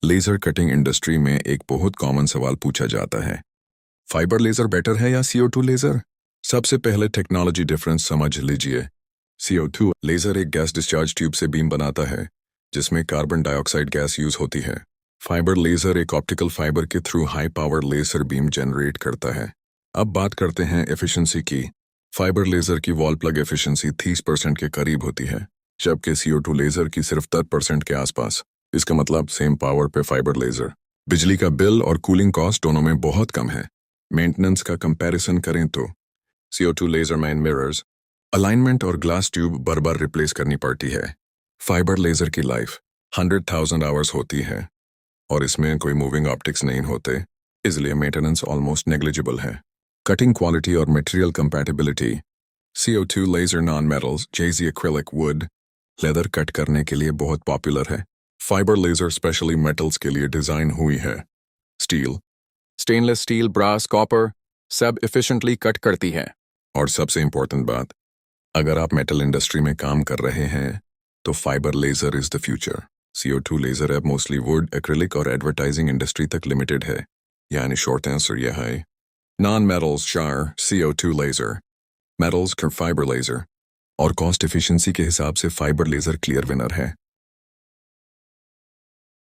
Laser cutting industry में एक बहुत कॉमन सवाल पूछा जाता है, फाइबर लेजर बेटर है या CO2 लेजर। सबसे पहले टेक्नोलॉजी डिफरेंस समझ लीजिए। CO2 लेजर एक गैस डिस्चार्ज ट्यूब से बीम बनाता है जिसमें कार्बन डाइऑक्साइड गैस यूज होती है। फाइबर लेजर एक ऑप्टिकल फाइबर के through high power laser beam generate करता है। अब बात करते हैं एफिशिएंसी की। फाइबर लेजर की वॉल प्लग एफिशिएंसी 30% के करीब होती है, जबकि CO2 लेजर की सिर्फ 10% के आसपास। इसका मतलब सेम पावर पे फाइबर लेजर। बिजली का बिल और कूलिंग कॉस्ट दोनों में बहुत कम है। मेंटेनेंस का कंपैरिजन करें तो CO2 लेजर में मिरर्स, अलाइनमेंट और ग्लास ट्यूब बार बार रिप्लेस करनी पड़ती है। फाइबर लेजर की लाइफ 100,000 आवर्स होती है और इसमें कोई मूविंग ऑप्टिक्स नहीं होते, इसलिए मेंटेनेंस ऑलमोस्ट नेग्लिजिबल है। कटिंग क्वालिटी और material compatibility. CO2 laser non metals जैसे एक्रिलिक, वुड, लेदर कट करने के लिए बहुत पॉपुलर है। फाइबर लेजर स्पेशली मेटल्स के लिए डिजाइन हुई है। Steel, stainless steel, brass, copper सब एफिशिएंटली कट करती है। और सबसे इंपॉर्टेंट बात, अगर आप मेटल इंडस्ट्री में काम कर रहे हैं तो fibre laser is the future. CO2 laser अब मोस्टली वुड, एक्रिलिक और एडवर्टाइजिंग इंडस्ट्री तक लिमिटेड है। यानी शॉर्ट आंसर यह है नॉन मेटल्स शार CO2 laser, metals fibre laser. और कॉस्ट एफिशिएंसी के हिसाब से फाइबर लेजर क्लियर विनर है।